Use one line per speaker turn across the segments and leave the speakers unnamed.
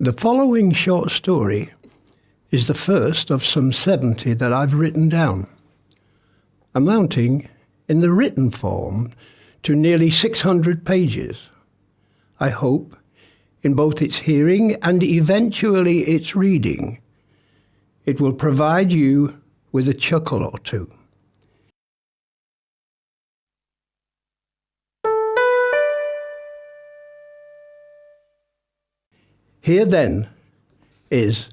The following short story is the first of some 70 that I've written down, amounting in the written form to nearly 600 pages. I hope, in both its hearing and eventually its reading, it will provide you with a chuckle or two. Here then is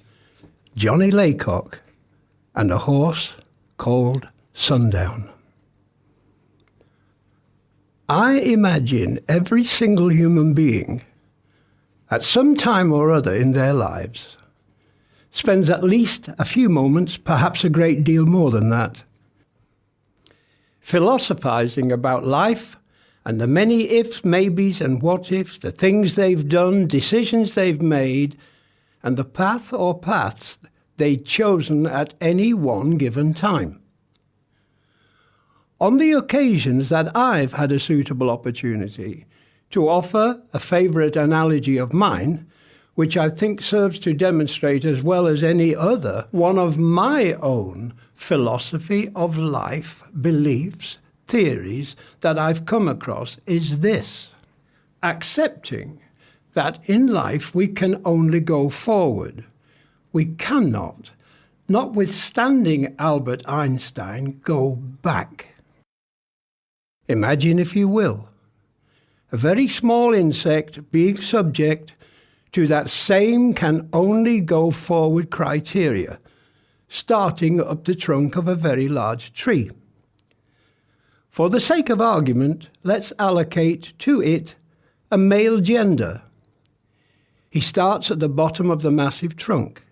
Johnny Laycock and a horse called Sundown. I imagine every single human being, at some time or other in their lives, spends at least a few moments, perhaps a great deal more than that, philosophizing about life and the many ifs, maybes and what ifs, the things they've done, decisions they've made, and the path or paths they'd chosen at any one given time. On the occasions that I've had a suitable opportunity to offer a favourite analogy of mine, which I think serves to demonstrate as well as any other one of my own philosophy of life, beliefs, theories that I've come across, is this: accepting that in life we can only go forward. We cannot, notwithstanding Albert Einstein, go back. Imagine, if you will, a very small insect being subject to that same can only go forward criteria, starting up the trunk of a very large tree. For the sake of argument, let's allocate to it a male gender. He starts at the bottom of the massive trunk,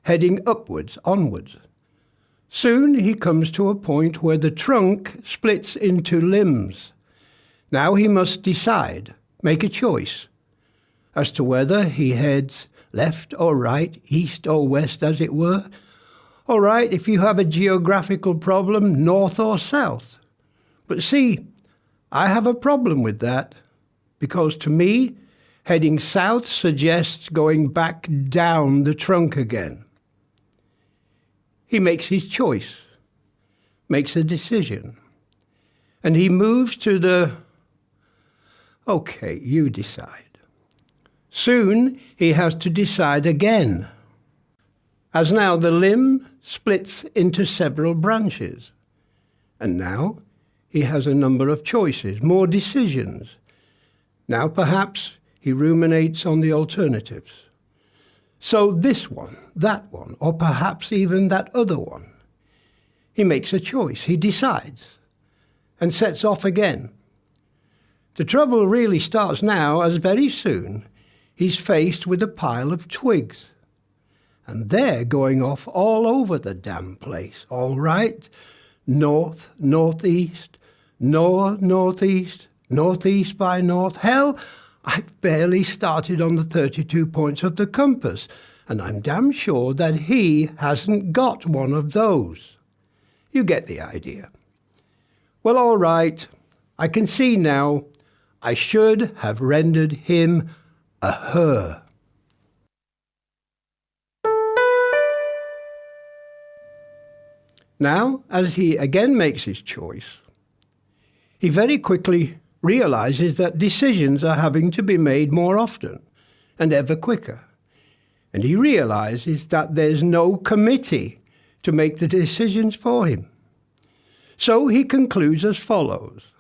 heading upwards, onwards. Soon he comes to a point where the trunk splits into limbs. Now he must decide, make a choice, as to whether he heads left or right, east or west, as it were. All right, if you have a geographical problem, north or south. But see, I have a problem with that, because to me, heading south suggests going back down the trunk again. He makes his choice, makes a decision, and he moves to the, okay, you decide. Soon he has to decide again, as now the limb splits into several branches, and now he has a number of choices, more decisions. Now perhaps he ruminates on the alternatives. So this one, that one, or perhaps even that other one. He makes a choice, he decides, and sets off again. The trouble really starts now, as very soon he's faced with a pile of twigs. And they're going off all over the damn place, all right? North, northeast, northeast, northeast by north. Hell, I've barely started on the 32 points of the compass, and I'm damn sure that he hasn't got one of those. You get the idea. Well, all right, I can see now I should have rendered him a her. Now, as he again makes his choice, he very quickly realizes that decisions are having to be made more often and ever quicker. And he realizes that there's no committee to make the decisions for him. So he concludes as follows: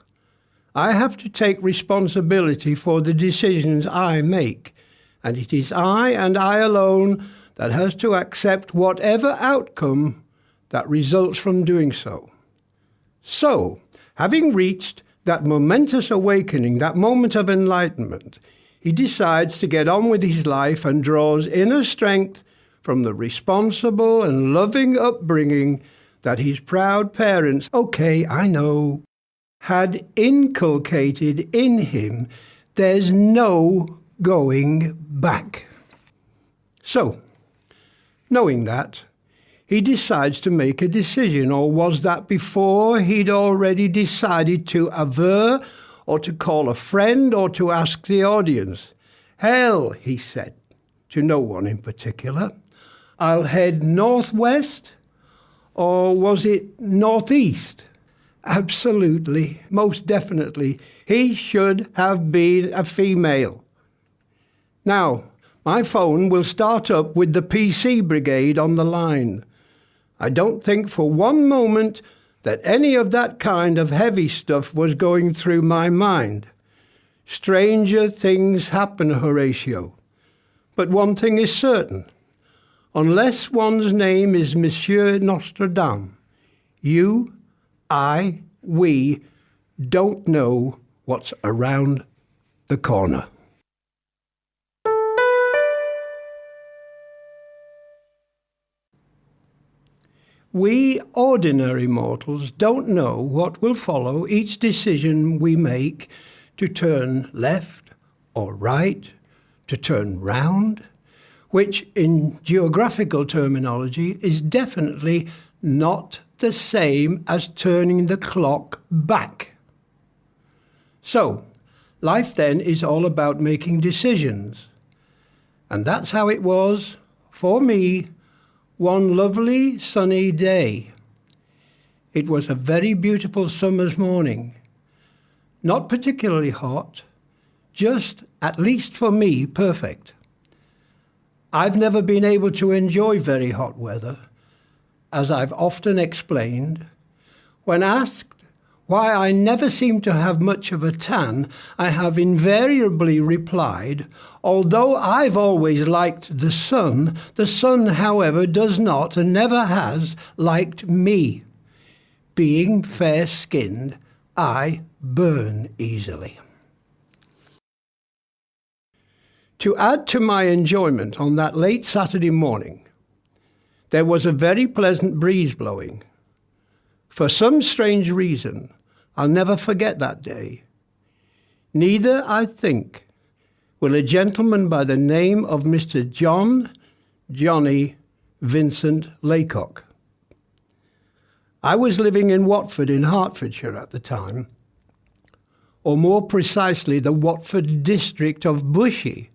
I have to take responsibility for the decisions I make, and it is I and I alone that has to accept whatever outcome that results from doing so. So, having reached that momentous awakening, that moment of enlightenment, he decides to get on with his life and draws inner strength from the responsible and loving upbringing that his proud parents, okay, I know, had inculcated in him. There's no going back. So, knowing that, he decides to make a decision, or was that before he'd already decided to aver, or to call a friend, or to ask the audience? Hell, he said, to no one in particular. I'll head northwest, or was it northeast? Absolutely, most definitely, he should have been a female. Now, my phone will start up with the PC brigade on the line. I don't think for one moment that any of that kind of heavy stuff was going through my mind. Stranger things happen, Horatio. But one thing is certain. Unless one's name is Monsieur Nostradam, you, I, we don't know what's around the corner. We ordinary mortals don't know what will follow each decision we make to turn left or right, to turn round, which in geographical terminology is definitely not the same as turning the clock back. So, life then is all about making decisions. And that's how it was for me one lovely sunny day. It was a very beautiful summer's morning. Not particularly hot, just, at least for me, perfect. I've never been able to enjoy very hot weather, as I've often explained. When asked why I never seem to have much of a tan, I have invariably replied, although I've always liked the sun, however, does not and never has liked me. Being fair-skinned, I burn easily. To add to my enjoyment on that late Saturday morning, there was a very pleasant breeze blowing. For some strange reason, I'll never forget that day. Neither, I think, will a gentleman by the name of Mr. Johnny Vincent Laycock. I was living in Watford in Hertfordshire at the time, or more precisely the Watford district of Bushey,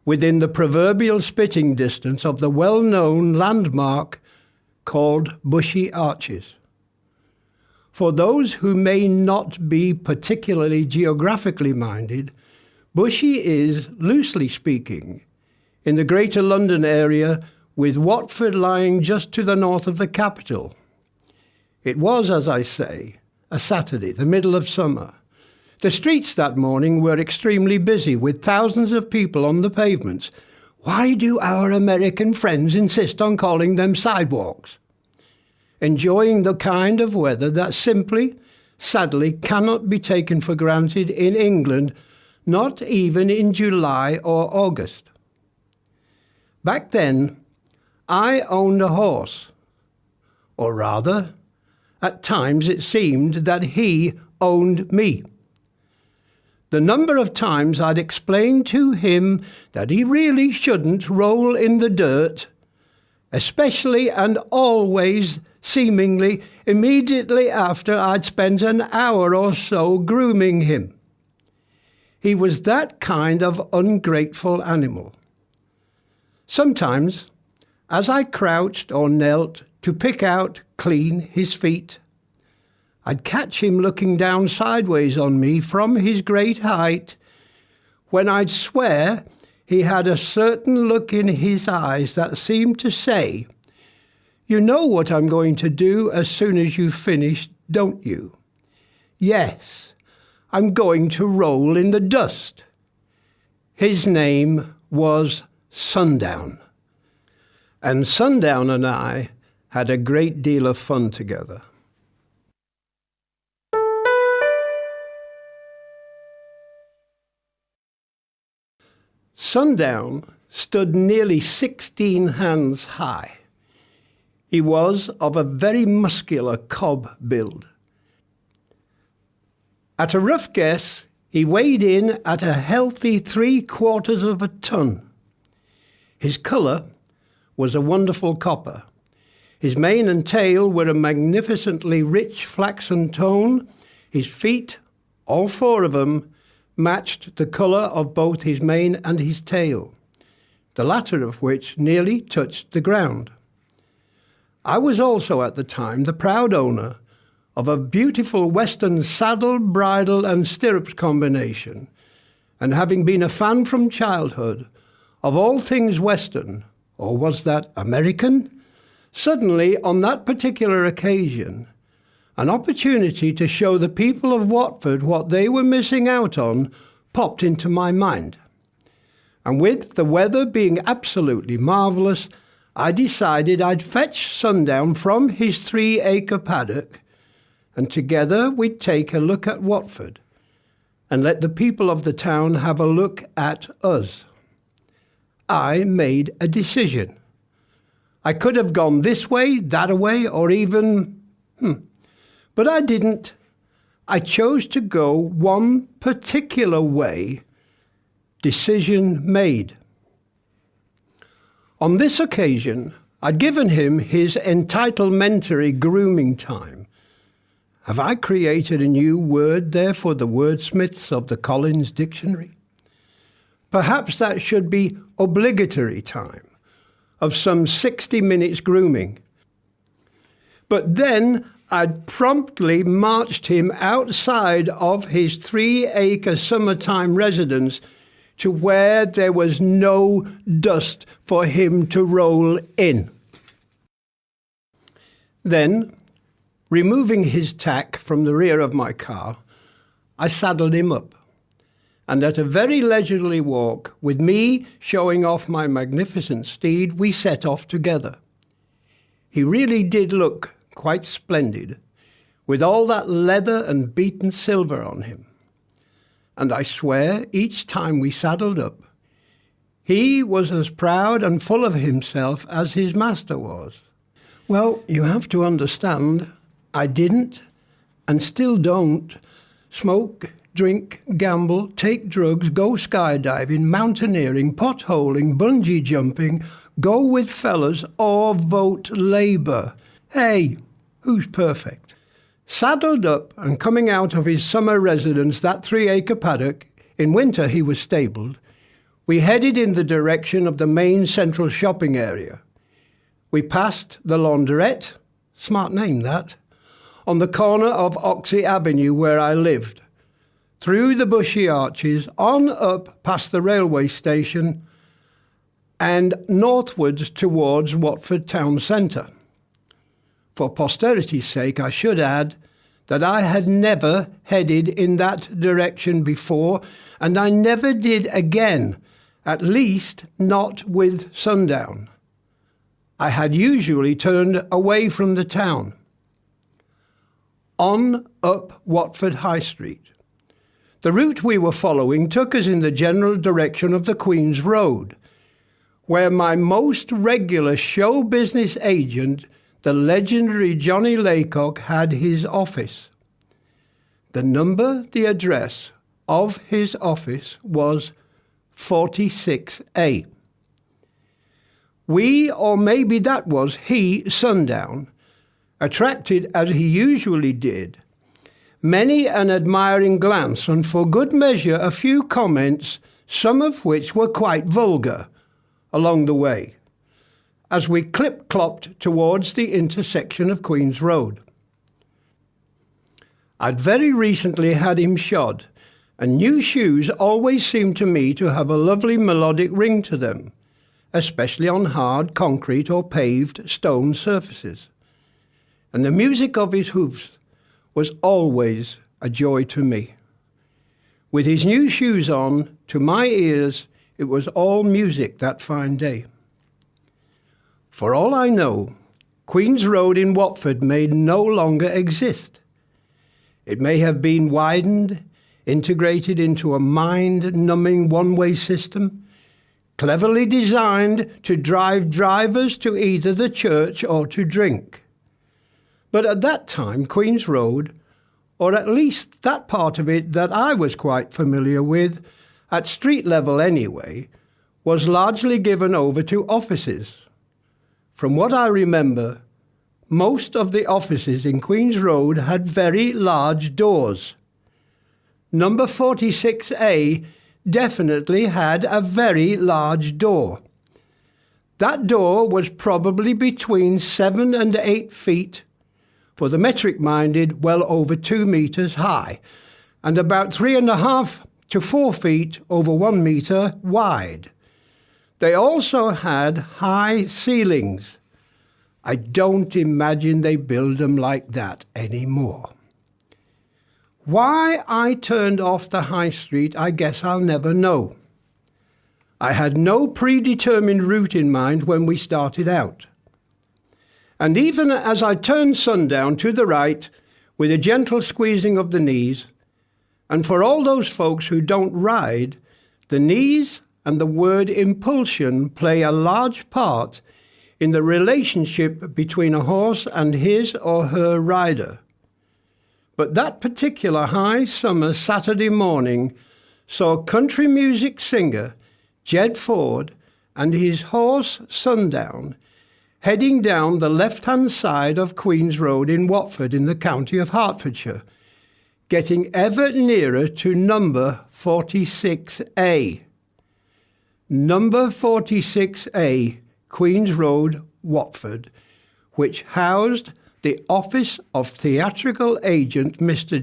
within the proverbial spitting distance of the well-known landmark called Bushey Arches. For those who may not be particularly geographically minded, Bushey is, loosely speaking, in the Greater London area, with Watford lying just to the north of the capital. It was, as I say, a Saturday, the middle of summer. The streets that morning were extremely busy, with thousands of people on the pavements. Why do our American friends insist on calling them sidewalks? Enjoying the kind of weather that simply, sadly, cannot be taken for granted in England, not even in July or August. Back then, I owned a horse, or rather, at times it seemed that he owned me. The number of times I'd explained to him that he really shouldn't roll in the dirt, especially and always seemingly immediately after I'd spent an hour or so grooming him. He was that kind of ungrateful animal. Sometimes, as I crouched or knelt to pick out clean his feet, I'd catch him looking down sideways on me from his great height, when I'd swear he had a certain look in his eyes that seemed to say, "You know what I'm going to do as soon as you've finished, don't you? Yes, I'm going to roll in the dust." His name was Sundown, and Sundown and I had a great deal of fun together. Sundown stood nearly 16 hands high. He was of a very muscular cob build. At a rough guess, he weighed in at a healthy 3/4 of a ton. His colour was a wonderful copper. His mane and tail were a magnificently rich flaxen tone. His feet, all 4 of them, matched the colour of both his mane and his tail. the latter of which nearly touched the ground. I was also at the time the proud owner of a beautiful Western saddle, bridle and stirrups combination, and having been a fan from childhood of all things Western, or was that American? Suddenly, on that particular occasion, an opportunity to show the people of Watford what they were missing out on popped into my mind. And with the weather being absolutely marvellous, I decided I'd fetch Sundown from his 3-acre paddock, and together we'd take a look at Watford and let the people of the town have a look at us. I made a decision. I could have gone this way, that way, or even... But I didn't. I chose to go one particular way. Decision made. On this occasion, I'd given him his entitlementary grooming time. Have I created a new word there for the wordsmiths of the Collins Dictionary? Perhaps that should be obligatory time, of some 60 minutes grooming. But then I'd promptly marched him outside of his 3-acre summertime residence to where there was no dust for him to roll in. Then, removing his tack from the rear of my car, I saddled him up, and at a very leisurely walk, with me showing off my magnificent steed, we set off together. He really did look quite splendid, with all that leather and beaten silver on him. And I swear, each time we saddled up, he was as proud and full of himself as his master was. Well, you have to understand, I didn't, and still don't, smoke, drink, gamble, take drugs, go skydiving, mountaineering, potholing, bungee jumping, go with fellas, or vote Labour. Hey, who's perfect? Saddled up and coming out of his summer residence, that 3-acre paddock, in winter he was stabled, we headed in the direction of the main central shopping area. We passed the laundrette, smart name that, on the corner of Oxley Avenue where I lived, through the bushy arches, on up past the railway station, and northwards towards Watford town centre. For posterity's sake, I should add that I had never headed in that direction before, and I never did again, at least not with Sundown. I had usually turned away from the town. On up Watford High Street. The route we were following took us in the general direction of the Queen's Road, where my most regular show business agent, the legendary Johnny Laycock, had his office. The number, the address of his office was 46A. We, or maybe that was he, Sundown, attracted, as he usually did, many an admiring glance, and for good measure a few comments, some of which were quite vulgar, along the way, as we clip-clopped towards the intersection of Queen's Road. I'd very recently had him shod, and new shoes always seemed to me to have a lovely melodic ring to them, especially on hard concrete or paved stone surfaces. And the music of his hoofs was always a joy to me. With his new shoes on, to my ears, it was all music that fine day. For all I know, Queen's Road in Watford may no longer exist. It may have been widened, integrated into a mind-numbing one-way system, cleverly designed to drive drivers to either the church or to drink. But at that time, Queen's Road, or at least that part of it that I was quite familiar with, at street level anyway, was largely given over to offices. From what I remember, most of the offices in Queen's Road had very large doors. Number 46A definitely had a very large door, That door was probably between 7 and 8 feet, for the metric-minded, well over 2 meters high, and about 3.5 to 4 feet over 1 meter wide. They also had high ceilings. I don't imagine they build them like that anymore. Why I turned off the high street, I guess I'll never know. I had no predetermined route in mind when we started out. And even as I turned Sundown to the right, with a gentle squeezing of the knees, and for all those folks who don't ride, the knees and the word impulsion play a large part in the relationship between a horse and his or her rider. But that particular high summer Saturday morning saw country music singer Jed Ford and his horse Sundown heading down the left-hand side of Queen's Road in Watford in the county of Hertfordshire, getting ever nearer to number 46A. Number 46A, Queen's Road, Watford, which housed the office of theatrical agent Mr.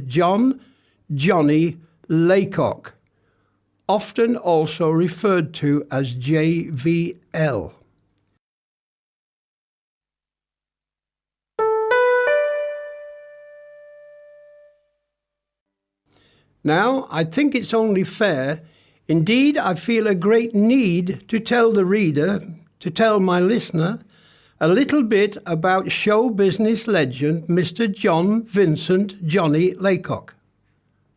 Johnny Laycock, often also referred to as JVL. Now, I think it's only fair, indeed I feel a great need to tell the reader, to tell my listener, a little bit about show business legend Mr. John Vincent Johnny Laycock.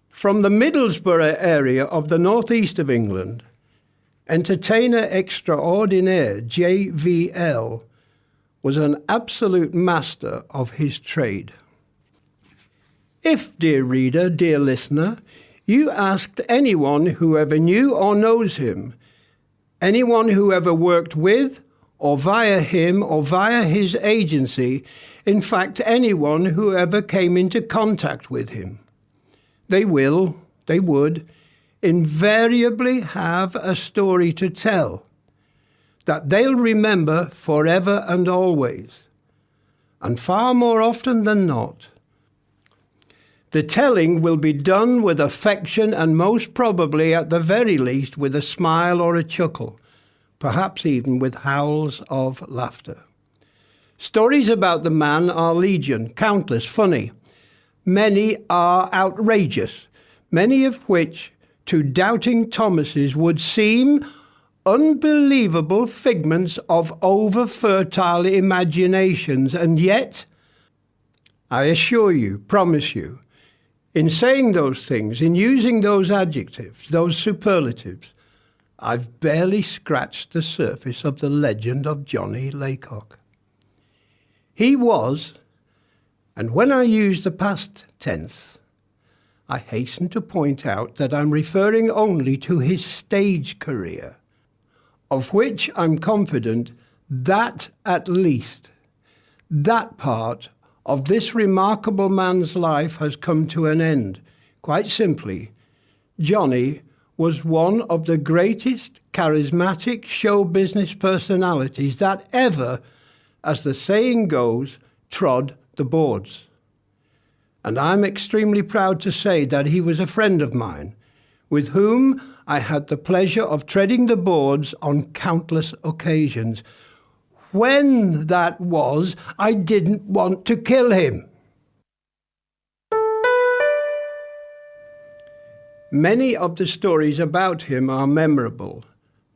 From the Middlesbrough area of the northeast of England, entertainer extraordinaire JVL was an absolute master of his trade. If, dear reader, dear listener, you asked anyone who ever knew or knows him, anyone who ever worked with or via him or via his agency, in fact anyone who ever came into contact with him, they would invariably have a story to tell that they'll remember forever and always, and far more often than not. The telling will be done with affection and most probably, at the very least, with a smile or a chuckle, perhaps even with howls of laughter. Stories about the man are legion, countless, funny. Many are outrageous, many of which to doubting Thomases would seem unbelievable figments of over-fertile imaginations, and yet, I assure you, promise you, in saying those things, in using those adjectives, those superlatives, I've barely scratched the surface of the legend of Johnny Laycock. He was, and when I use the past tense, I hasten to point out that I'm referring only to his stage career, of which I'm confident that at least, that part of this remarkable man's life has come to an end. Quite simply, Johnny was one of the greatest charismatic show business personalities that ever, as the saying goes, trod the boards. And I'm extremely proud to say that he was a friend of mine, with whom I had the pleasure of treading the boards on countless occasions. When that was, I didn't want to kill him. Many of the stories about him are memorable,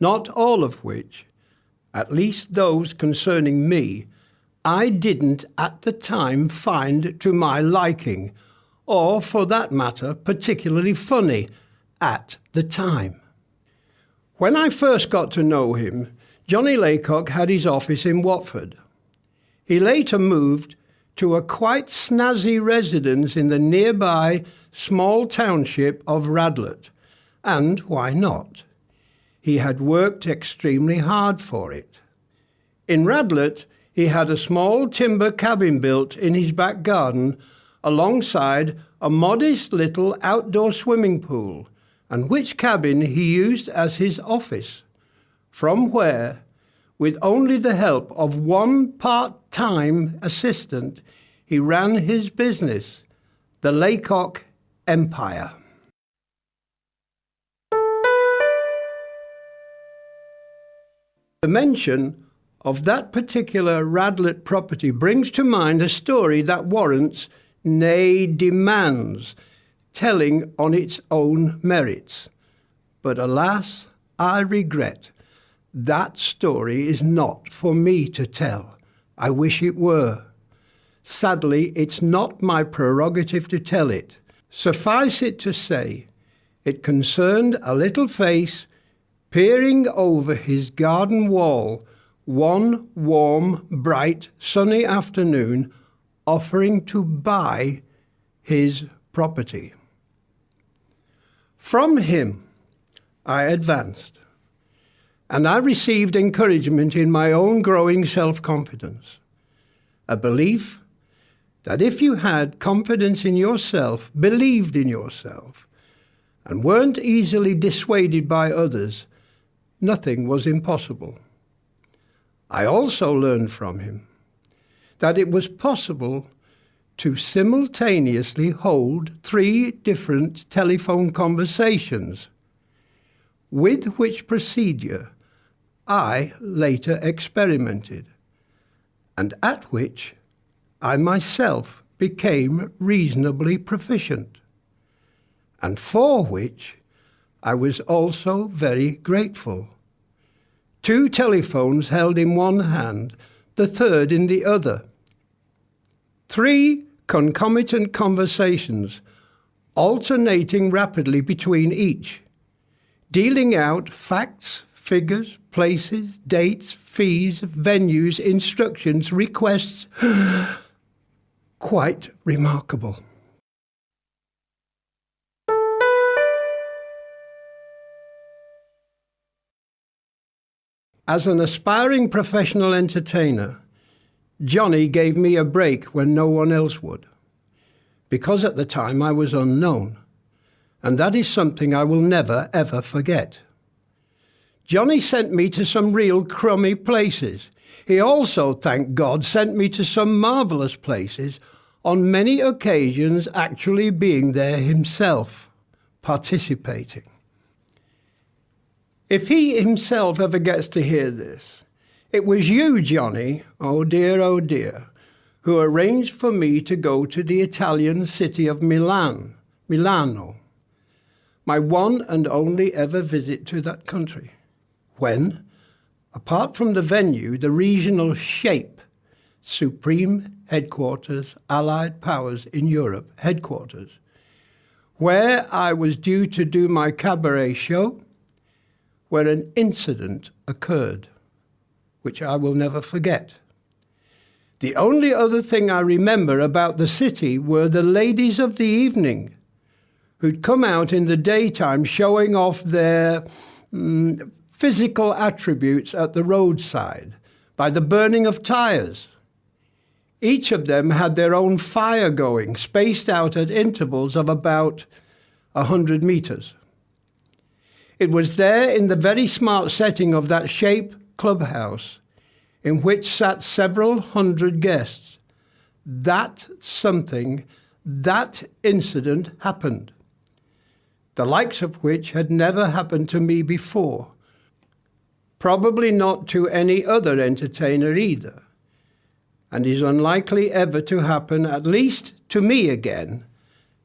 not all of which, at least those concerning me, I didn't at the time find to my liking, or for that matter, particularly funny at the time. When I first got to know him, Johnny Laycock had his office in Watford. He later moved to a quite snazzy residence in the nearby small township of Radlett, and why not? He had worked extremely hard for it. In Radlett, he had a small timber cabin built in his back garden alongside a modest little outdoor swimming pool, and which cabin he used as his office, from where, With only the help of one part-time assistant, he ran his business, the Laycock Empire. The mention of that particular Radlett property brings to mind a story that warrants, nay demands, telling on its own merits. But alas, I regret, that story is not for me to tell. I wish it were. Sadly, it's not my prerogative to tell it. Suffice it to say, it concerned a little face peering over his garden wall one warm, bright, sunny afternoon, offering to buy his property. From him, I advanced, and I received encouragement in my own growing self-confidence, a belief that if you had confidence in yourself, believed in yourself, and weren't easily dissuaded by others, nothing was impossible. I also learned from him that it was possible to simultaneously hold 3 different telephone conversations, with which procedure I later experimented, and at which I myself became reasonably proficient, and for which I was also very grateful. 2 telephones held in one hand, the third in the other. 3 concomitant conversations, alternating rapidly between each, dealing out facts, figures, places, dates, fees, venues, instructions, requests. Quite remarkable. As an aspiring professional entertainer, Johnny gave me a break when no one else would, because at the time I was unknown, and that is something I will never, ever forget. Johnny sent me to some real crummy places. He also, thank God, sent me to some marvellous places, on many occasions actually being there himself, participating. If he himself ever gets to hear this, it was you, Johnny, oh dear, who arranged for me to go to the Italian city of Milano, my one and only ever visit to that country, when, apart from the venue, the regional shape, Supreme Headquarters, Allied Powers in Europe headquarters, where I was due to do my cabaret show, where an incident occurred, which I will never forget. The only other thing I remember about the city were the ladies of the evening, who'd come out in the daytime showing off their physical attributes at the roadside by the burning of tires. Each of them had their own fire going, spaced out at intervals of about 100 meters. It was there in the very smart setting of that Shape clubhouse, in which sat several hundred guests, that incident happened, the likes of which had never happened to me before, probably not to any other entertainer either, and is unlikely ever to happen, at least to me again,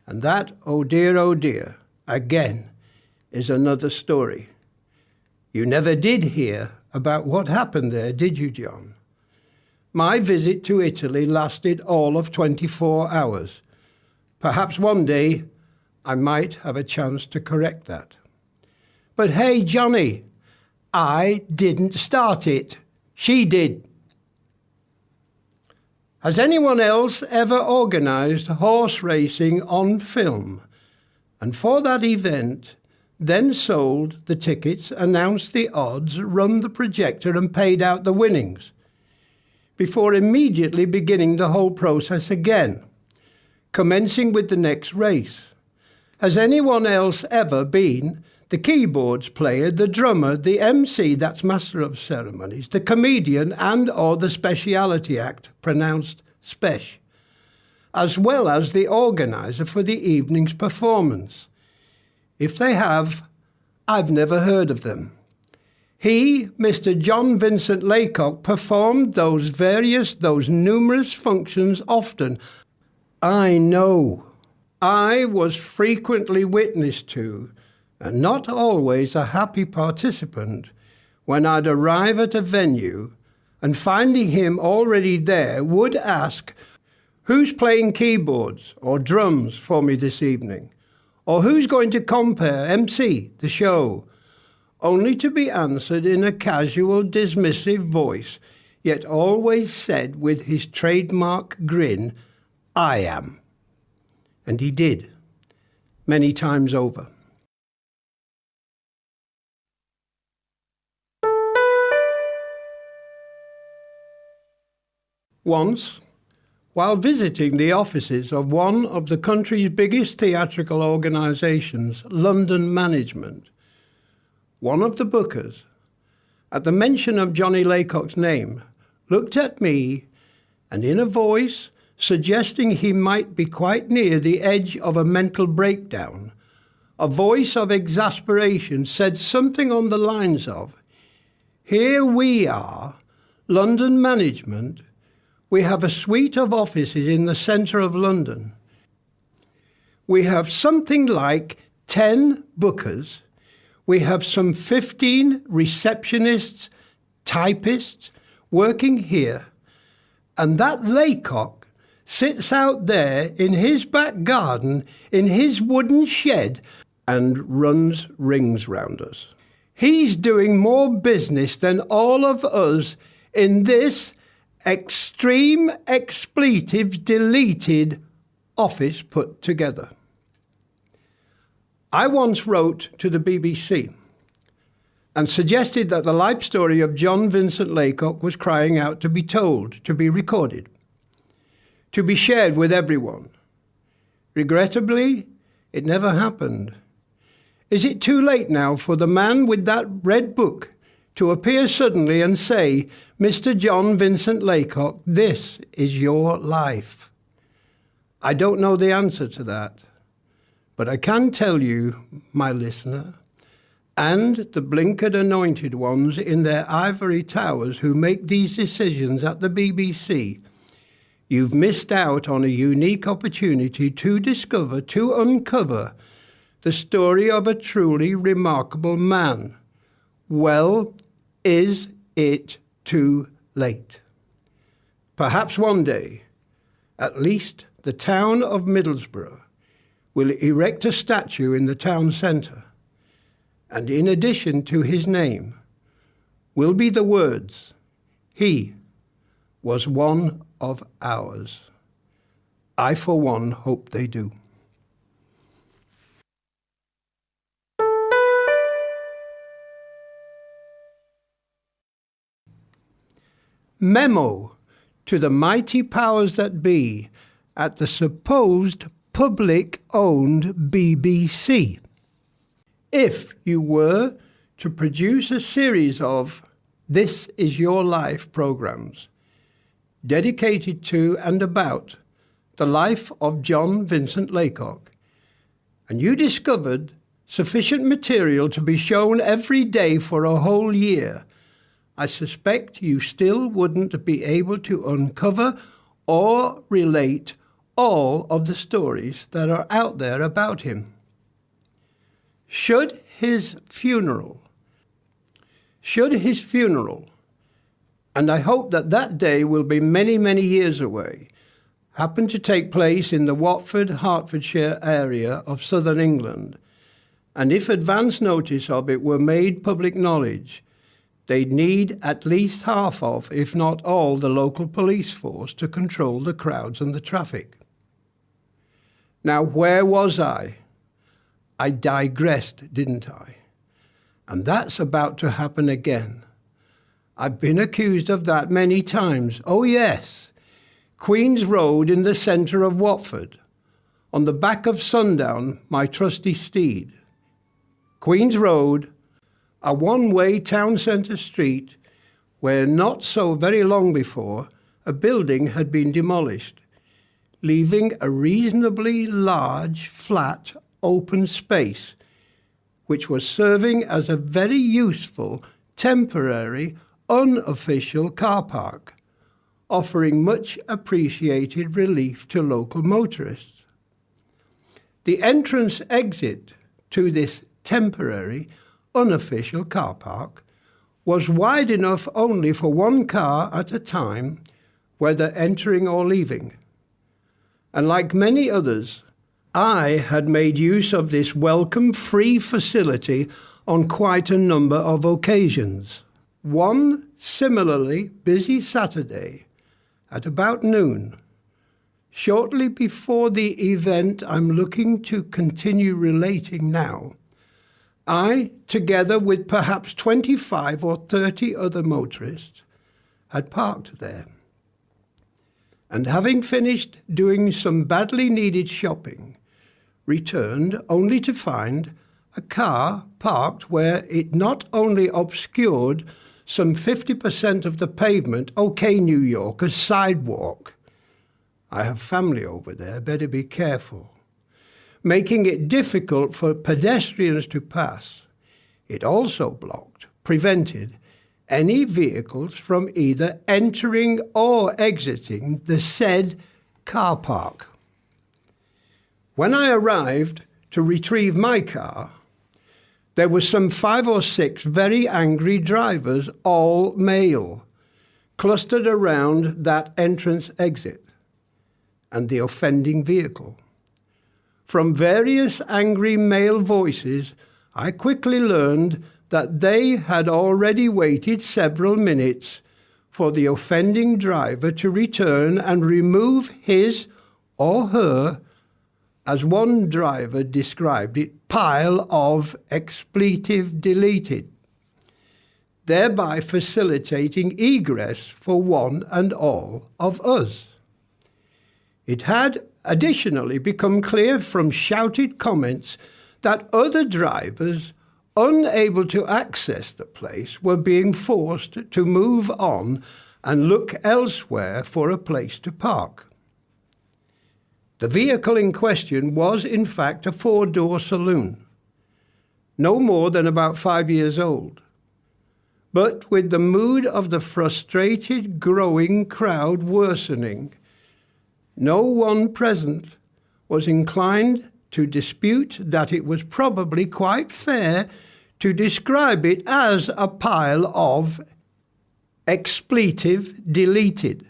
and that, oh dear, again, is another story. You never did hear about what happened there, did you, John? My visit to Italy lasted all of 24 hours. Perhaps one day I might have a chance to correct that. But hey, Johnny, I didn't start it. She did. Has anyone else ever organized horse racing on film? And for that event, then sold the tickets, announced the odds, run the projector and paid out the winnings, before immediately beginning the whole process again, commencing with the next race? Has anyone else ever been the keyboards player, the drummer, the MC, that's Master of Ceremonies, the comedian and or the speciality act, pronounced spesh, as well as the organiser for the evening's performance. If they have, I've never heard of them. He, Mr. John Vincent Laycock, performed those numerous functions often. I know. I was frequently witness to, and not always a happy participant, when I'd arrive at a venue and finding him already there would ask, "Who's playing keyboards or drums for me this evening?" Or "Who's going to MC the show?" Only to be answered in a casual, dismissive voice, yet always said with his trademark grin, "I am." And he did, many times over. Once, while visiting the offices of one of the country's biggest theatrical organisations, London Management, one of the bookers, at the mention of Johnny Laycock's name, looked at me and in a voice suggesting he might be quite near the edge of a mental breakdown, a voice of exasperation, said something on the lines of, "Here we are, London Management. We have a suite of offices in the centre of London. We have something like 10 bookers. We have some 15 receptionists, typists working here. And that Laycock sits out there in his back garden, in his wooden shed, and runs rings round us. He's doing more business than all of us in this extreme expletives deleted office put together." I once wrote to the BBC and suggested that the life story of John Vincent Laycock was crying out to be told, to be recorded, to be shared with everyone. Regrettably, it never happened. Is it too late now for the man with that red book to appear suddenly and say, "Mr. John Vincent Laycock, this is your life"? I don't know the answer to that, but I can tell you, my listener, and the blinkered anointed ones in their ivory towers who make these decisions at the BBC, you've missed out on a unique opportunity to discover, to uncover, the story of a truly remarkable man. Well, is it too late? Perhaps one day, at least the town of Middlesbrough will erect a statue in the town centre, and in addition to his name will be the words, "He was one of ours." I, for one, hope they do. Memo to the mighty powers that be at the supposed public-owned BBC. If you were to produce a series of This Is Your Life programs dedicated to and about the life of John Vincent Laycock, and you discovered sufficient material to be shown every day for a whole year, I suspect you still wouldn't be able to uncover or relate all of the stories that are out there about him. Should his funeral, and I hope that day will be many, many years away, happen to take place in the Watford, Hertfordshire area of southern England, and if advance notice of it were made public knowledge, they'd need at least half of, if not all, the local police force to control the crowds and the traffic. Now, where was I? I digressed, didn't I? And that's about to happen again. I've been accused of that many times. Oh yes, Queen's Road in the centre of Watford, on the back of Sundown, my trusty steed. Queen's Road, a one-way town centre street where not so very long before a building had been demolished, leaving a reasonably large, flat, open space, which was serving as a very useful, temporary, unofficial car park, offering much appreciated relief to local motorists. The entrance-exit to this temporary, unofficial car park was wide enough only for one car at a time, whether entering or leaving. And like many others, I had made use of this welcome free facility on quite a number of occasions. One similarly busy Saturday, at about noon, shortly before the event I'm looking to continue relating now, I, together with perhaps 25 or 30 other motorists, had parked there. And having finished doing some badly needed shopping, returned only to find a car parked where it not only obscured some 50% of the pavement, okay, New Yorkers, sidewalk. I have family over there, better be careful. Making it difficult for pedestrians to pass. It also blocked, prevented any vehicles from either entering or exiting the said car park. When I arrived to retrieve my car, there were some 5 or 6 very angry drivers, all male, clustered around that entrance exit and the offending vehicle. From various angry male voices, I quickly learned that they had already waited several minutes for the offending driver to return and remove his or her, as one driver described it, pile of expletive deleted, thereby facilitating egress for one and all of us. It had additionally become clear from shouted comments that other drivers, unable to access the place, were being forced to move on and look elsewhere for a place to park. The vehicle in question was, in fact, a 4-door saloon, no more than about 5 years old. But with the mood of the frustrated, growing crowd worsening, no one present was inclined to dispute that it was probably quite fair to describe it as a pile of expletive deleted.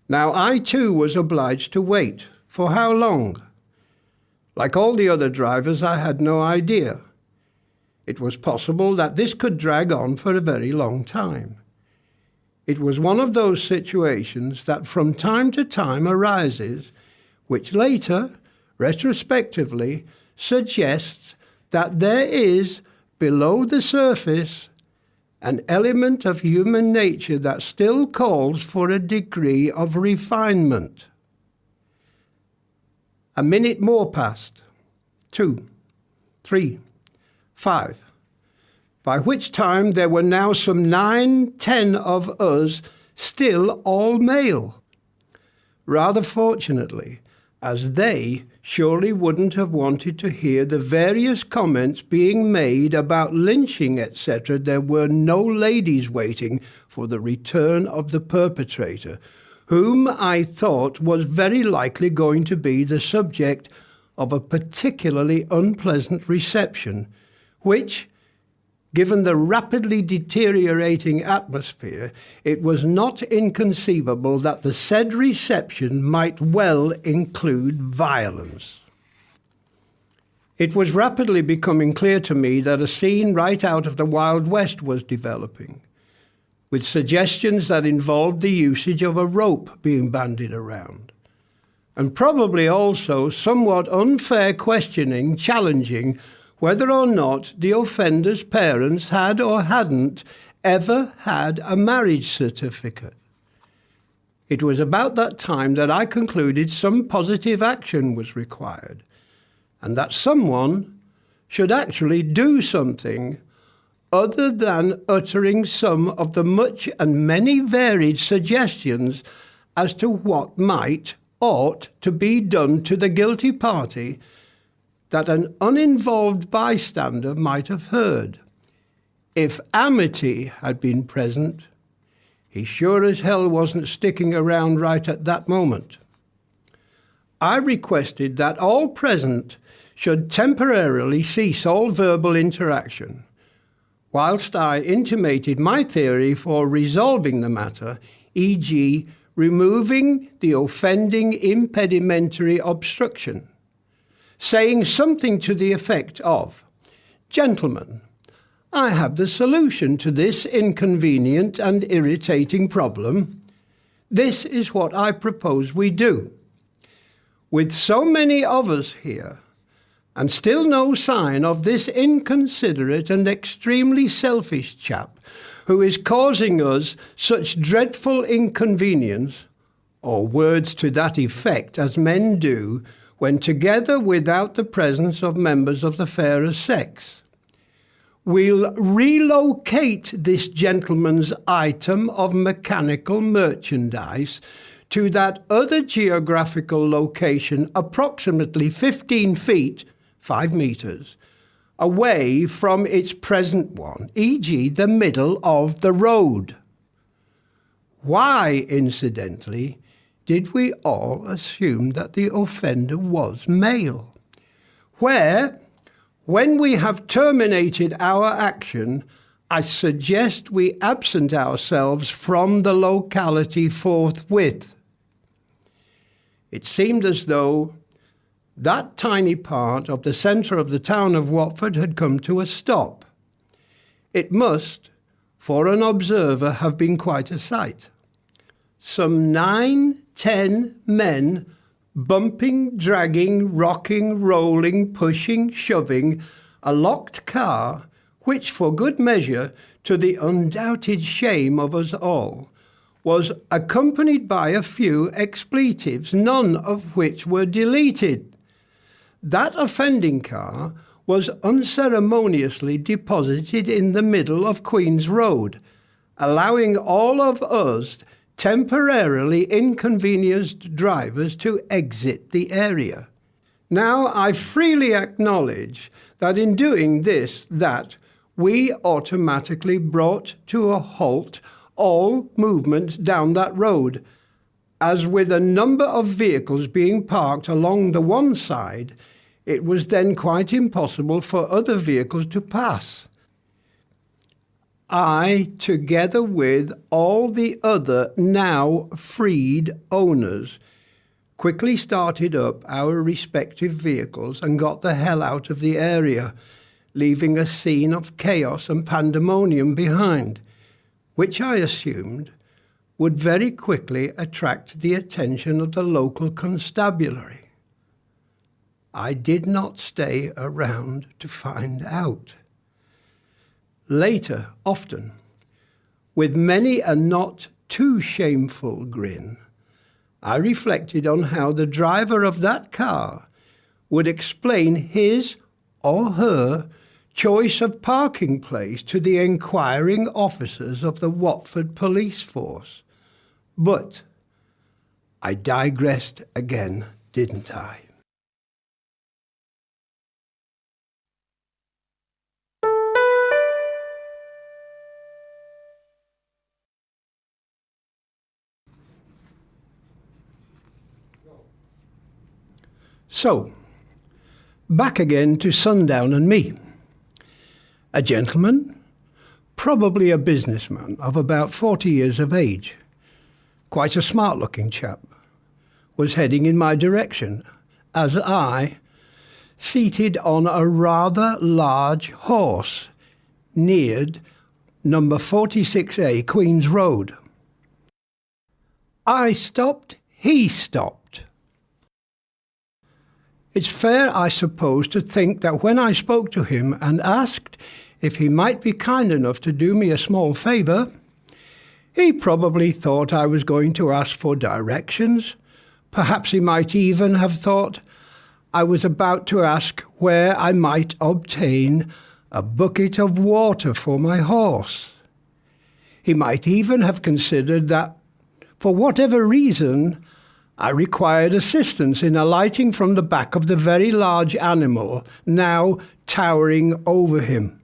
Now, I too was obliged to wait. For how long? Like all the other drivers, I had no idea. It was possible that this could drag on for a very long time. It was one of those situations that from time to time arises, which later, retrospectively, suggests that there is, below the surface, an element of human nature that still calls for a degree of refinement. A minute more passed, 2, 3, 5, by which time there were now some 9, 10 of us, still all male. Rather fortunately, as they surely wouldn't have wanted to hear the various comments being made about lynching, etc., there were no ladies waiting for the return of the perpetrator, whom I thought was very likely going to be the subject of a particularly unpleasant reception, which, given the rapidly deteriorating atmosphere, it was not inconceivable that the said reception might well include violence. It was rapidly becoming clear to me that a scene right out of the Wild West was developing, with suggestions that involved the usage of a rope being bandied around, and probably also somewhat unfair questioning challenging whether or not the offender's parents had or hadn't ever had a marriage certificate. It was about that time that I concluded some positive action was required, and that someone, should actually do something other than uttering some of the much and many varied suggestions as to what ought to be done to the guilty party that an uninvolved bystander might have heard. If Amity had been present, he sure as hell wasn't sticking around right at that moment. I requested that all present should temporarily cease all verbal interaction, whilst I intimated my theory for resolving the matter, e.g., removing the offending impedimentary obstruction, saying something to the effect of, "Gentlemen, I have the solution to this inconvenient and irritating problem. This is what I propose we do. With so many of us here, and still no sign of this inconsiderate and extremely selfish chap who is causing us such dreadful inconvenience," or words to that effect, as men do when together without the presence of members of the fairer sex, "we'll relocate this gentleman's item of mechanical merchandise to that other geographical location approximately 15 feet, 5 meters, away from its present one, e.g. the middle of the road." Why, incidentally, did we all assume that the offender was male? Where, when we have terminated our action, I suggest we absent ourselves from the locality forthwith. It seemed as though that tiny part of the centre of the town of Watford had come to a stop. It must, for an observer, have been quite a sight. Some 9-10 men bumping, dragging, rocking, rolling, pushing, shoving a locked car, which, for good measure, to the undoubted shame of us all, was accompanied by a few expletives, none of which were deleted. That offending car was unceremoniously deposited in the middle of Queen's Road, allowing all of us temporarily inconvenienced drivers to exit the area. Now, I freely acknowledge that in doing that we automatically brought to a halt all movement down that road, as with a number of vehicles being parked along the one side, it was then quite impossible for other vehicles to pass. I, together with all the other now freed owners, quickly started up our respective vehicles and got the hell out of the area, leaving a scene of chaos and pandemonium behind, which I assumed would very quickly attract the attention of the local constabulary. I did not stay around to find out. Later, often, with many a not too shameful grin, I reflected on how the driver of that car would explain his or her choice of parking place to the inquiring officers of the Watford police force. But I digressed again, didn't I? So, back again to Sundown and me. A gentleman, probably a businessman of about 40 years of age, quite a smart-looking chap, was heading in my direction as I, seated on a rather large horse, neared number 46A Queen's Road. I stopped, he stopped. It's fair, I suppose, to think that when I spoke to him and asked if he might be kind enough to do me a small favour, he probably thought I was going to ask for directions. Perhaps he might even have thought I was about to ask where I might obtain a bucket of water for my horse. He might even have considered that, for whatever reason, I required assistance in alighting from the back of the very large animal now towering over him.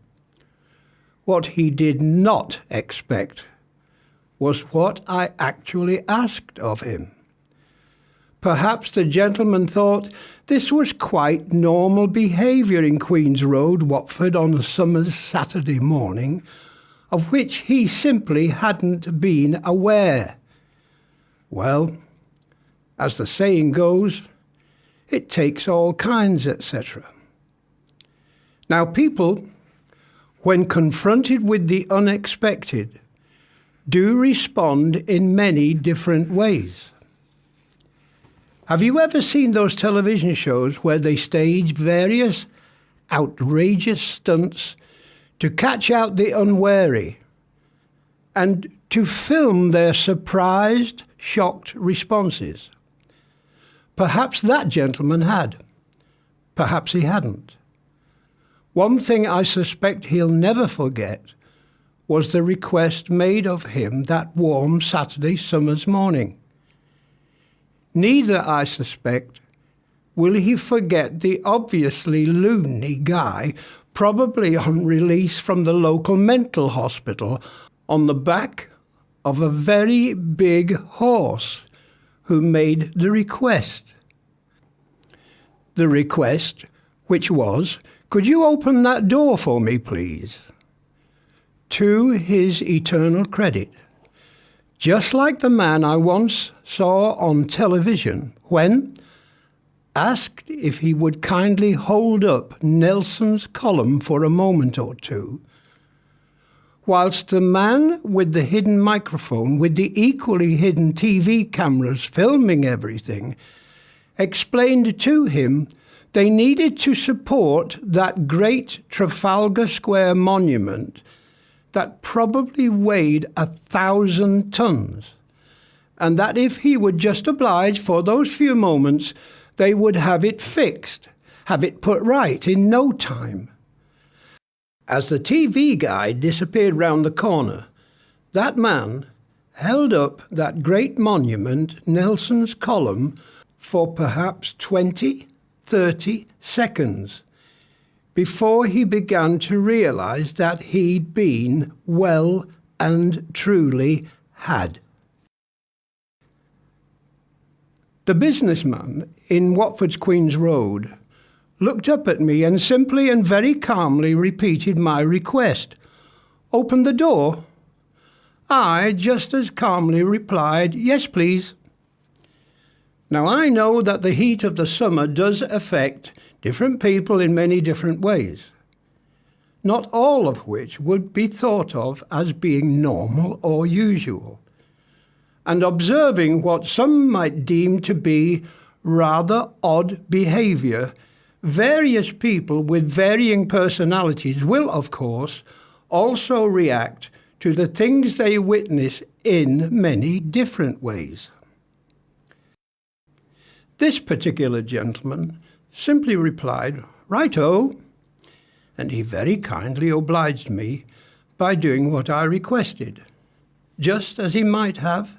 What he did not expect was what I actually asked of him. Perhaps the gentleman thought this was quite normal behaviour in Queen's Road, Watford, on a summer's Saturday morning, of which he simply hadn't been aware. Well, as the saying goes, it takes all kinds, etc. Now, people, when confronted with the unexpected, do respond in many different ways. Have you ever seen those television shows where they stage various outrageous stunts to catch out the unwary and to film their surprised, shocked responses? Perhaps that gentleman had. Perhaps he hadn't. One thing I suspect he'll never forget was the request made of him that warm Saturday summer's morning. Neither, I suspect, will he forget the obviously loony guy, probably on release from the local mental hospital, on the back of a very big horse, who made the request. The request, which was, "Could you open that door for me, please?" To his eternal credit, just like the man I once saw on television when, asked if he would kindly hold up Nelson's column for a moment or two, whilst the man with the hidden microphone, with the equally hidden TV cameras filming everything, explained to him they needed to support that great Trafalgar Square monument that probably weighed 1,000 tons, and that if he would just oblige for those few moments, they would have it fixed, have it put right in no time. As the TV guy disappeared round the corner, that man held up that great monument, Nelson's column, for perhaps 20, 30 seconds, before he began to realise that he'd been well and truly had. The businessman in Watford's Queen's Road looked up at me and simply and very calmly repeated my request. "Open the door?" I just as calmly replied, "Yes, please." Now, I know that the heat of the summer does affect different people in many different ways, not all of which would be thought of as being normal or usual. And observing what some might deem to be rather odd behaviour, various people with varying personalities will, of course, also react to the things they witness in many different ways. This particular gentleman simply replied, "Right-o," and he very kindly obliged me by doing what I requested, just as he might have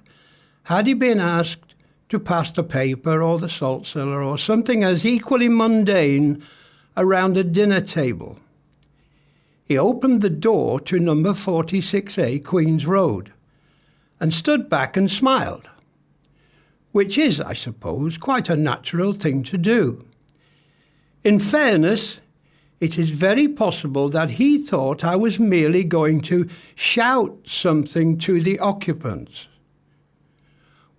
had he been asked to pass the paper or the salt cellar or something as equally mundane around a dinner table. He opened the door to number 46A Queen's Road and stood back and smiled, which is, I suppose, quite a natural thing to do. In fairness, it is very possible that he thought I was merely going to shout something to the occupants.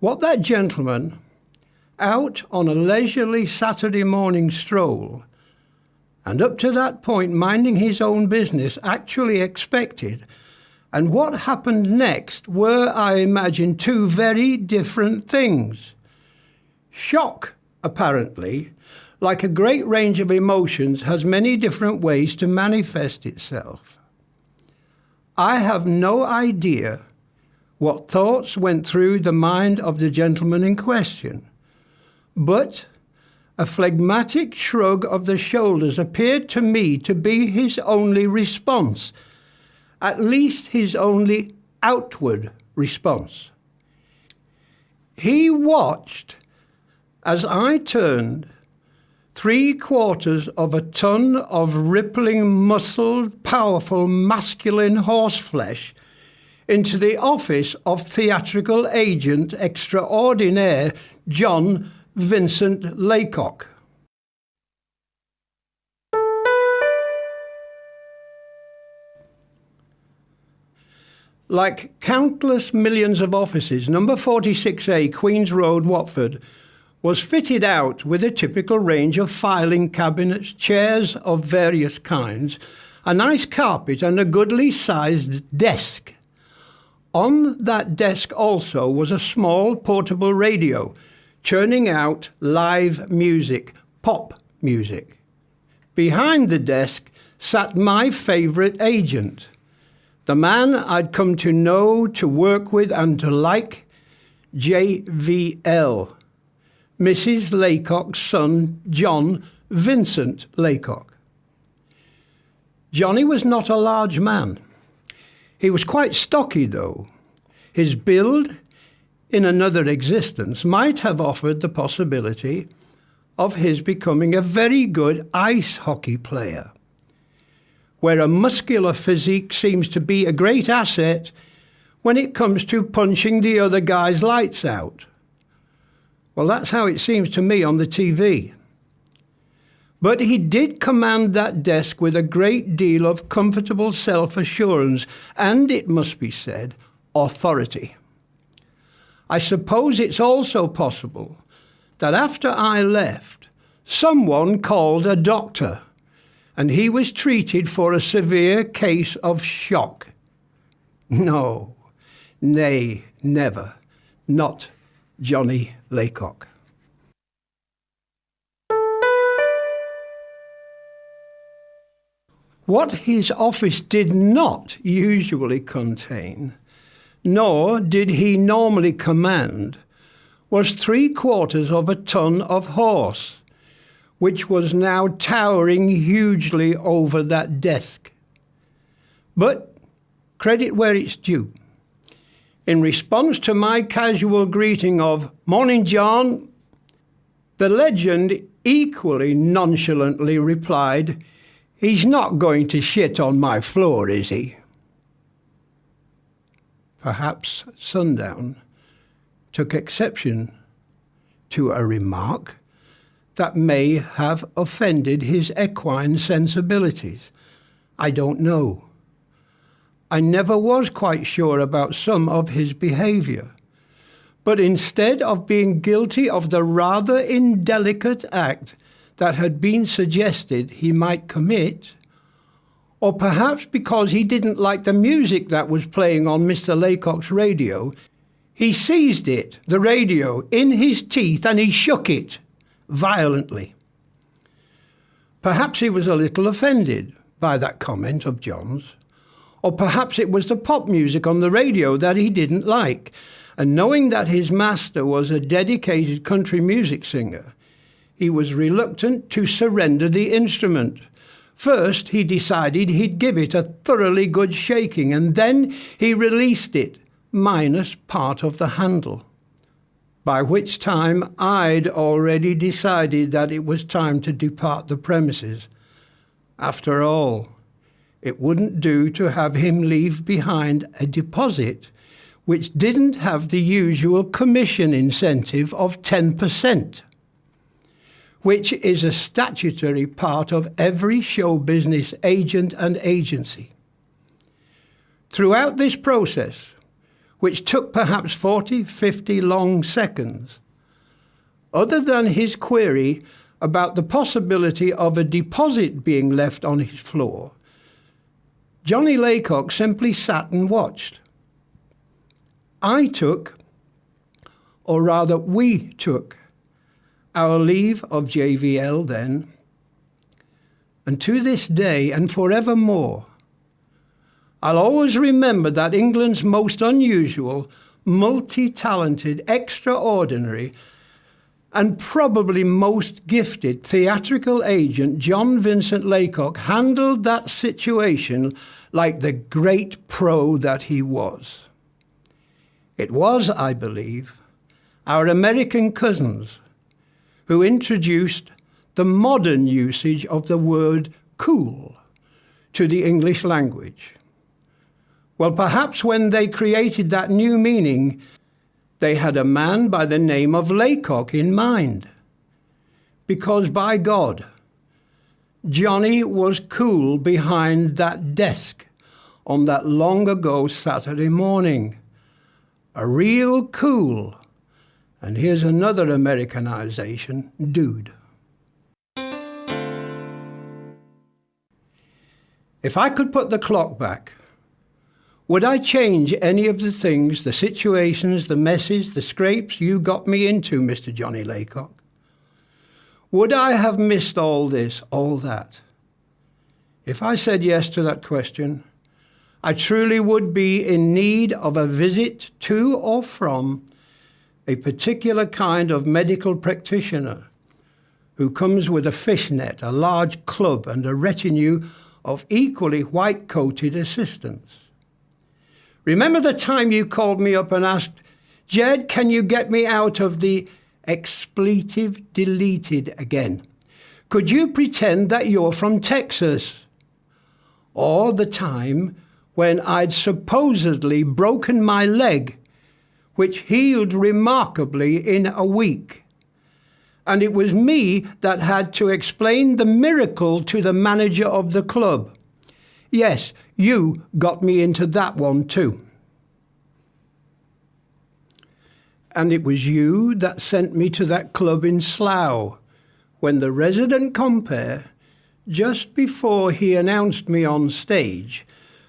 What that gentleman, out on a leisurely Saturday morning stroll, and up to that point minding his own business, actually expected, and what happened next were, I imagine, two very different things. Shock, apparently, like a great range of emotions, has many different ways to manifest itself. I have no idea what thoughts went through the mind of the gentleman in question, but A phlegmatic shrug of the shoulders appeared to me to be his only response, at least his only outward response. He watched as I turned 3/4 of a ton of rippling, muscled, powerful, masculine horseflesh into the office of theatrical agent extraordinaire John Vincent Laycock. Like countless millions of offices, number 46A, Queen's Road, Watford, was fitted out with a typical range of filing cabinets, chairs of various kinds, a nice carpet and a goodly-sized desk. On that desk also was a small portable radio, churning out live music, pop music. Behind the desk sat my favourite agent, the man I'd come to know, to work with and to like, JVL, Mrs. Laycock's son, John Vincent Laycock. Johnny was not a large man. He was quite stocky, though. His build, in another existence, might have offered the possibility of his becoming a very good ice hockey player, where a muscular physique seems to be a great asset when it comes to punching the other guy's lights out. Well, that's how it seems to me on the TV. But he did command that desk with a great deal of comfortable self-assurance and, it must be said, authority. I suppose it's also possible that after I left, someone called a doctor, and he was treated for a severe case of shock. No, nay, never, not Johnny Laycock. What his office did not usually contain, nor did he normally command, was 3/4 of a ton of horse, which was now towering hugely over that desk. But credit where it's due. In response to my casual greeting of "Morning, John," the legend equally nonchalantly replied, "He's not going to shit on my floor, is he?" Perhaps Sundown took exception to a remark that may have offended his equine sensibilities. I don't know. I never was quite sure about some of his behaviour. But instead of being guilty of the rather indelicate act that had been suggested he might commit, or perhaps because he didn't like the music that was playing on Mr. Laycock's radio, he seized it, the radio, in his teeth and he shook it violently. Perhaps he was a little offended by that comment of John's, or perhaps it was the pop music on the radio that he didn't like, and knowing that his master was a dedicated country music singer, he was reluctant to surrender the instrument. First, he decided he'd give it a thoroughly good shaking, and then he released it, minus part of the handle. By which time I'd already decided that it was time to depart the premises. After all, it wouldn't do to have him leave behind a deposit which didn't have the usual commission incentive of 10%, which is a statutory part of every show business agent and agency. Throughout this process, which took perhaps 40, 50 long seconds, other than his query about the possibility of a deposit being left on his floor, Johnny Laycock simply sat and watched. I took, or rather we took, our leave of JVL then, and to this day and forevermore, I'll always remember that England's most unusual, multi-talented, extraordinary, and probably most gifted theatrical agent John Vincent Laycock handled that situation like the great pro that he was. It was, I believe, our American cousins who introduced the modern usage of the word cool to the English language. Well, perhaps when they created that new meaning, they had a man by the name of Laycock in mind. Because by God, Johnny was cool behind that desk on that long ago Saturday morning. A real cool, and here's another Americanization, dude. If I could put the clock back, would I change any of the things, the situations, the messes, the scrapes you got me into, Mr. Johnny Laycock? Would I have missed all this, all that? If I said yes to that question, I truly would be in need of a visit to or from a particular kind of medical practitioner who comes with a fishnet, a large club, and a retinue of equally white-coated assistants. Remember the time you called me up and asked, "Jed, can you get me out of the expletive deleted again? Could you pretend that you're from Texas?" Or the time when I'd supposedly broken my leg, which healed remarkably in a week. And it was me that had to explain the miracle to the manager of the club. Yes, you got me into that one too. And it was you that sent me to that club in Slough when the resident compere, just before he announced me on stage,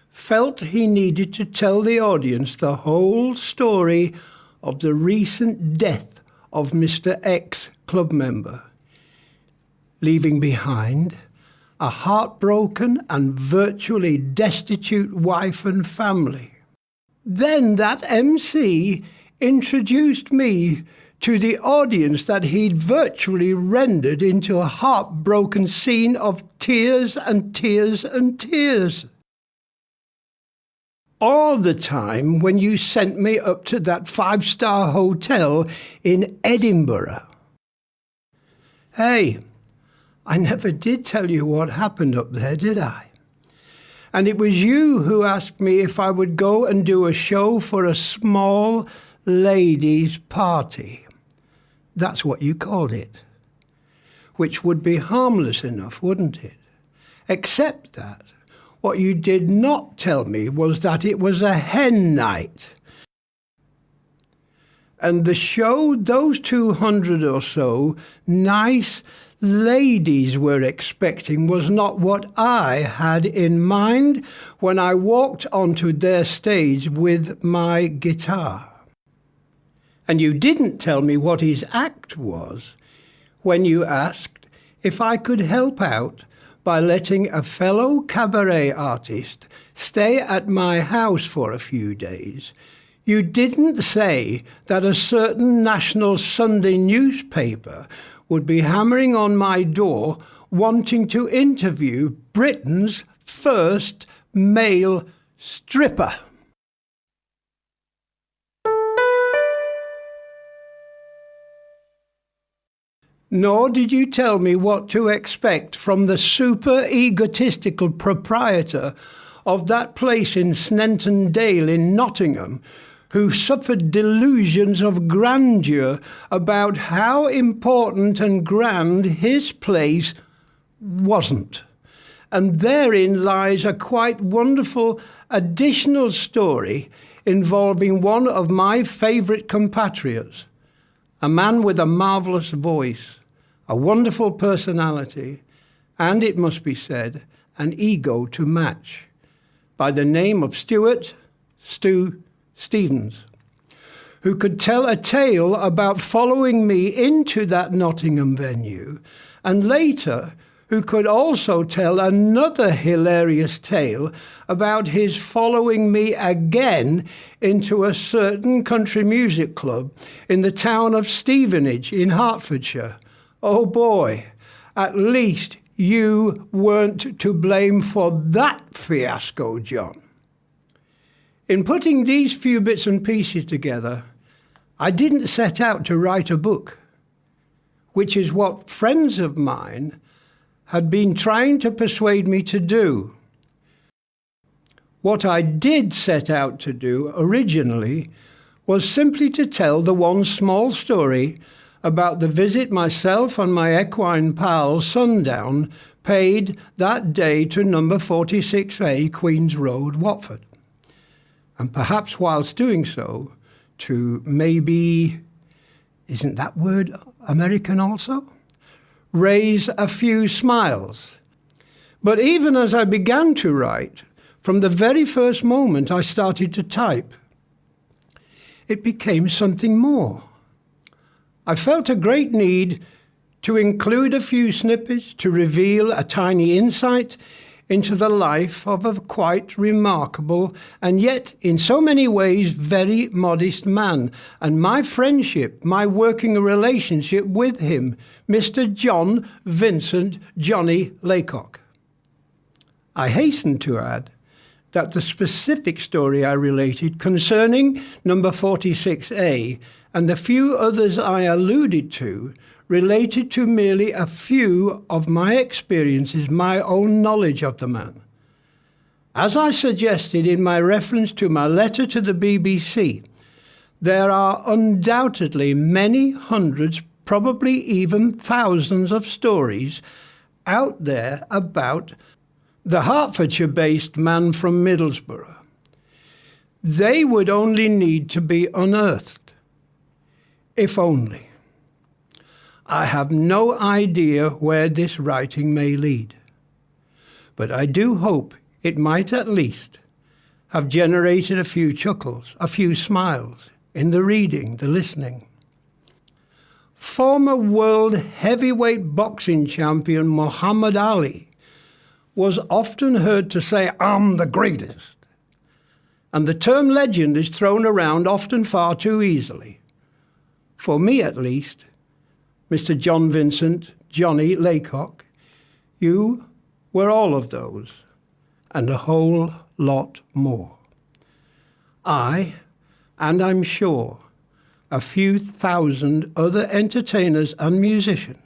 felt he needed to tell the audience the whole story of the recent death of Mr. X club member, leaving behind a heartbroken and virtually destitute wife and family. Then that MC introduced me to the audience that he'd virtually rendered into a heartbroken scene of tears and tears and tears. All the time when you sent me up to that 5-star hotel in Edinburgh. Hey, I never did tell you what happened up there, did I? And it was you who asked me if I would go and do a show for a small ladies' party. That's what you called it. Which would be harmless enough, wouldn't it? Except that what you did not tell me was that it was a hen night. And the show those 200 or so nice ladies were expecting was not what I had in mind when I walked onto their stage with my guitar. And you didn't tell me what his act was when you asked if I could help out by letting a fellow cabaret artist stay at my house for a few days. You didn't say that a certain national Sunday newspaper would be hammering on my door wanting to interview Britain's first male stripper. Nor did you tell me what to expect from the super egotistical proprietor of that place in Snenton Dale in Nottingham, who suffered delusions of grandeur about how important and grand his place wasn't. And therein lies a quite wonderful additional story involving one of my favourite compatriots, a man with a marvellous voice, a wonderful personality, and, it must be said, an ego to match, by the name of Stu Stevens, who could tell a tale about following me into that Nottingham venue, and later who could also tell another hilarious tale about his following me again into a certain country music club in the town of Stevenage in Hertfordshire. Oh boy, at least you weren't to blame for that fiasco, John. In putting these few bits and pieces together, I didn't set out to write a book, which is what friends of mine had been trying to persuade me to do. What I did set out to do originally was simply to tell the one small story about the visit myself and my equine pal Sundown paid that day to number 46A Queen's Road, Watford. And perhaps whilst doing so, to maybe, isn't that word American also? Raise a few smiles. But even as I began to write, from the very first moment I started to type, it became something more. I felt a great need to include a few snippets to reveal a tiny insight into the life of a quite remarkable and yet in so many ways very modest man, and my friendship, my working relationship with him, Mr. John Vincent Johnny Laycock. I hasten to add that the specific story I related concerning number 46A and the few others I alluded to related to merely a few of my experiences, my own knowledge of the man. As I suggested in my reference to my letter to the BBC, there are undoubtedly many hundreds, probably even thousands of stories out there about the Hertfordshire-based man from Middlesbrough. They would only need to be unearthed, if only. I have no idea where this writing may lead, but I do hope it might at least have generated a few chuckles, a few smiles in the reading, the listening. Former world heavyweight boxing champion Muhammad Ali was often heard to say, "I'm the greatest." And the term legend is thrown around often far too easily. For me at least, Mr. John Vincent, Johnny Laycock, you were all of those, and a whole lot more. I, and I'm sure, a few thousand other entertainers and musicians,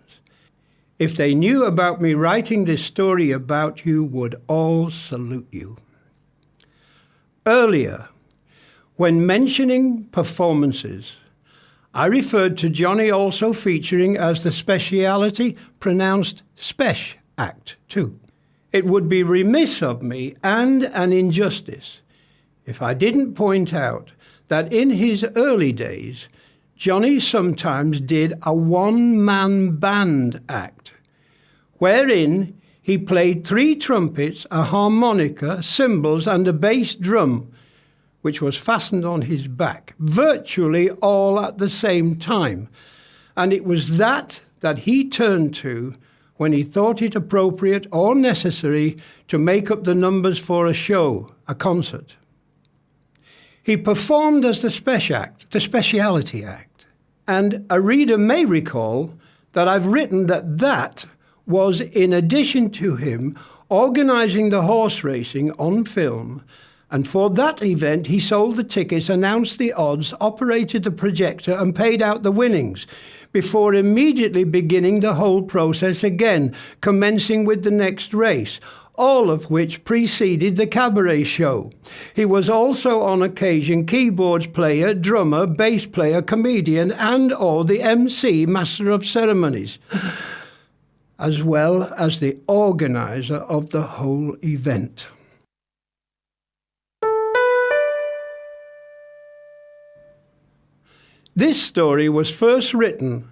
if they knew about me writing this story about you, would all salute you. Earlier, when mentioning performances, I referred to Johnny also featuring as the speciality, pronounced Spesh Act too. It would be remiss of me and an injustice if I didn't point out that in his early days, Johnny sometimes did a one-man band act, wherein he played 3 trumpets, a harmonica, cymbals, and a bass drum, which was fastened on his back, virtually all at the same time. And it was that he turned to when he thought it appropriate or necessary to make up the numbers for a show, a concert. He performed as the speciality act. And a reader may recall that I've written that was in addition to him organising the horse racing on film. And for that event, he sold the tickets, announced the odds, operated the projector, and paid out the winnings, before immediately beginning the whole process again, commencing with the next race, all of which preceded the cabaret show. He was also on occasion keyboards player, drummer, bass player, comedian, and/or the MC, master of ceremonies, as well as the organizer of the whole event. This story was first written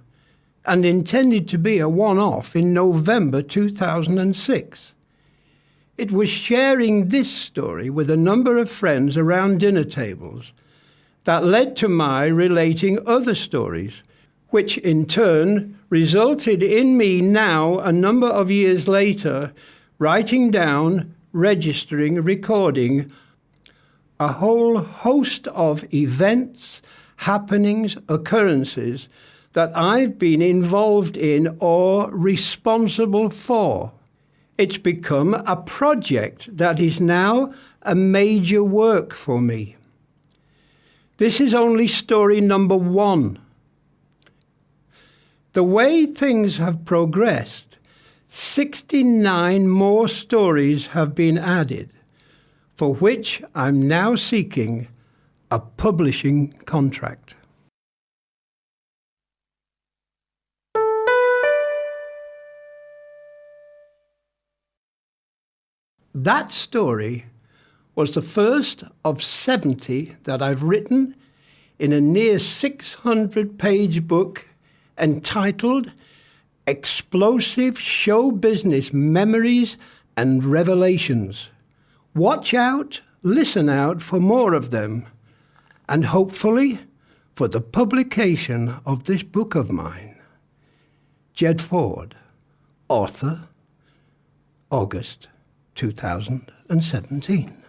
and intended to be a one-off in November 2006. It was sharing this story with a number of friends around dinner tables that led to my relating other stories, which in turn resulted in me now, a number of years later, writing down, registering, recording a whole host of events, happenings, occurrences that I've been involved in or responsible for. It's become a project that is now a major work for me. This is only story number 1. The way things have progressed, 69 more stories have been added, for which I'm now seeking a publishing contract. That story was the first of 70 that I've written in a near 600-page book entitled Explosive Show Business Memories and Revelations. Watch out, listen out for more of them, and hopefully for the publication of this book of mine. Jed Ford, author, August 2017.